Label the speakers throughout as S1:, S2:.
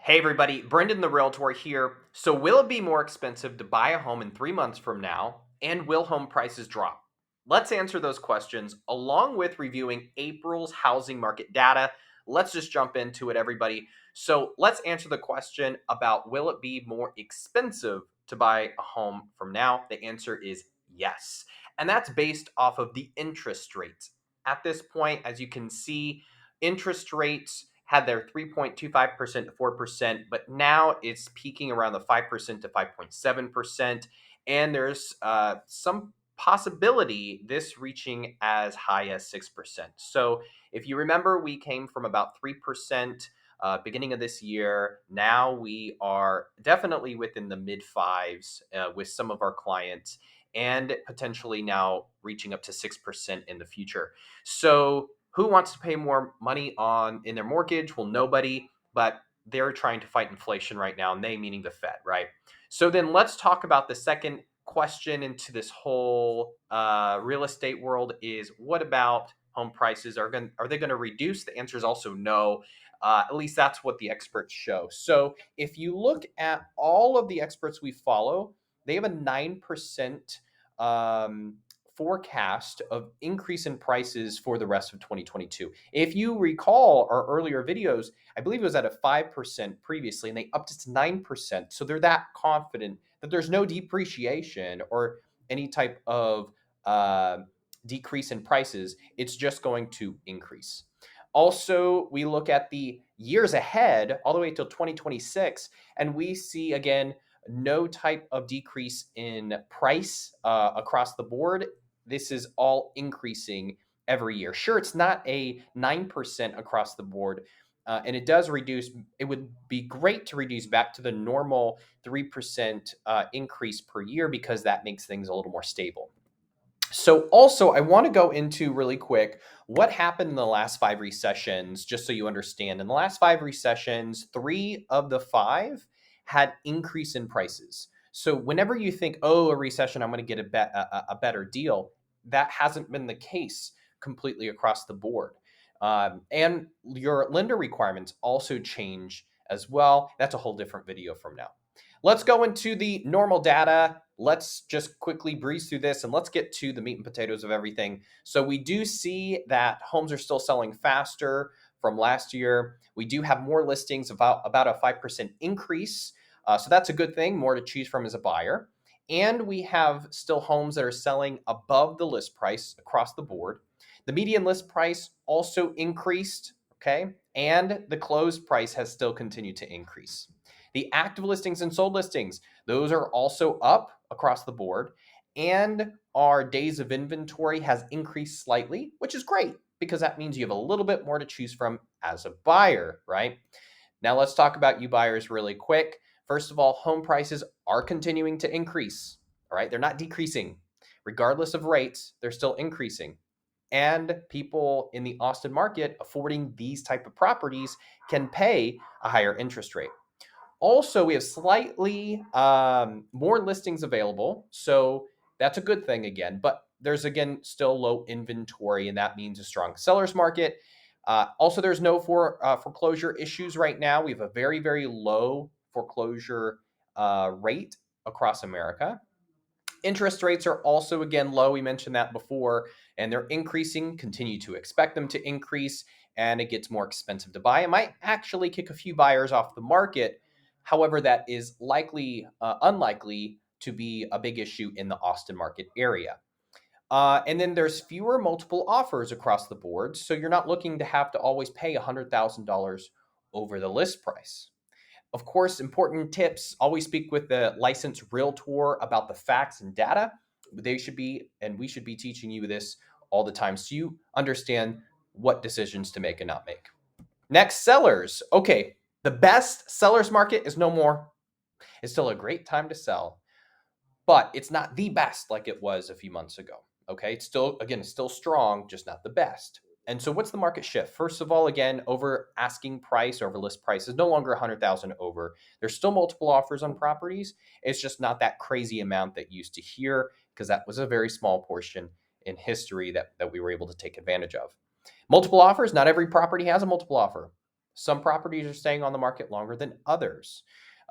S1: Hey everybody, Brendan the Realtor here. So will it be more expensive to buy a home in 3 months from now? And will home prices drop? Let's answer those questions along with reviewing April's housing market data. Let's just jump into it, everybody. So let's answer the question about will it be more expensive to buy a home from now? The answer is yes. And that's based off of the interest rates. At this point, as you can see, interest rates had their 3.25% to 4%, but now it's peaking around the 5% to 5.7%. And there's some possibility this reaching as high as 6%. So if you remember, we came from about 3% beginning of this year. Now we are definitely within the mid fives with some of our clients and potentially now reaching up to 6% in the future. So who wants to pay more money on in their mortgage? Well, nobody, but they're trying to fight inflation right now, and they meaning the Fed, right? So then let's talk about the second question into this whole real estate world is what about home prices? Are they going to reduce? The answer is also no. At least that's what the experts show. So if you look at all of the experts we follow, they have a 9% forecast of increase in prices for the rest of 2022. If you recall our earlier videos, I believe it was at a 5% previously, and they upped it to 9%. So they're that confident that there's no depreciation or any type of decrease in prices. It's just going to increase. Also, we look at the years ahead, all the way till 2026, and we see again no type of decrease in price across the board. This is all increasing every year. Sure, it's not a 9% across the board, and it does reduce. It would be great to reduce back to the normal 3% increase per year because that makes things a little more stable. So, also, I want to go into really quick what happened in the last five recessions, just so you understand. In the last five recessions, three of the five had increase in prices. So, whenever you think, oh, a recession, I'm going to get a better deal, that hasn't been the case completely across the board. And your lender requirements also change as well. That's a whole different video from now. Let's go into the normal data. Let's just quickly breeze through this and let's get to the meat and potatoes of everything. So we do see that homes are still selling faster from last year. We do have more listings, about a 5% increase. So that's a good thing, more to choose from as a buyer. And we have still homes that are selling above the list price across the board. The median list price also increased, okay? And the closed price has still continued to increase. The active listings and sold listings, those are also up across the board. And our days of inventory has increased slightly, which is great because that means you have a little bit more to choose from as a buyer, right? Now let's talk about you buyers really quick. First of all, home prices are continuing to increase, all right? They're not decreasing. Regardless of rates, they're still increasing. And people in the Austin market affording these type of properties can pay a higher interest rate. Also, we have slightly more listings available. So that's a good thing again, but there's again still low inventory, and that means a strong seller's market. Also, there's no foreclosure issues right now. We have a very, very low foreclosure rate across America. Interest rates are also again low. We mentioned that before, and they're increasing, continue to expect them to increase, and it gets more expensive to buy. It might actually kick a few buyers off the market. However, that is unlikely to be a big issue in the Austin market area. And then there's fewer multiple offers across the board. So you're not looking to have to always pay $100,000 over the list price. Of course, important tips, always speak with the licensed realtor about the facts and data. They should be, and we should be teaching you this all the time so you understand what decisions to make and not make. Next, sellers. Okay, the best sellers market is no more. It's still a great time to sell, but it's not the best like it was a few months ago. Okay, it's still strong, just not the best. And so what's the market shift? First of all, again, over asking price or over list price is no longer 100,000 over. There's still multiple offers on properties. It's just not that crazy amount that used to hear because that was a very small portion in history that we were able to take advantage of. Multiple offers, not every property has a multiple offer. Some properties are staying on the market longer than others.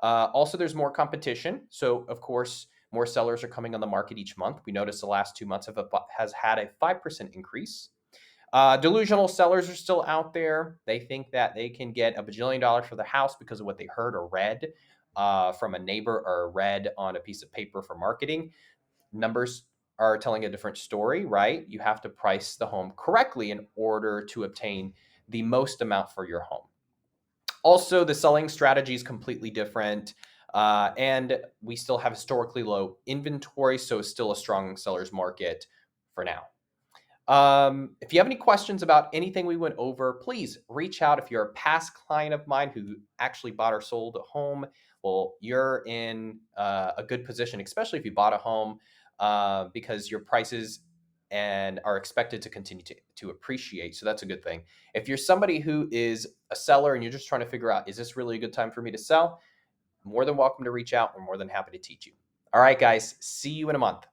S1: Also, there's more competition. So, of course, more sellers are coming on the market each month. We noticed the last 2 months has had a 5% increase. Delusional sellers are still out there. They think that they can get $1 bajillion for the house because of what they heard or read from a neighbor or read on a piece of paper for marketing. Numbers are telling a different story, right? You have to price the home correctly in order to obtain the most amount for your home. Also, the selling strategy is completely different. And we still have historically low inventory, so it's still a strong seller's market for now. If you have any questions about anything we went over, please reach out. If you're a past client of mine who actually bought or sold a home, well, you're in a good position, especially if you bought a home, because your prices and are expected to continue to appreciate. So that's a good thing. If you're somebody who is a seller and you're just trying to figure out, is this really a good time for me to sell? More than welcome to reach out. We're more than happy to teach you. All right, guys, see you in a month.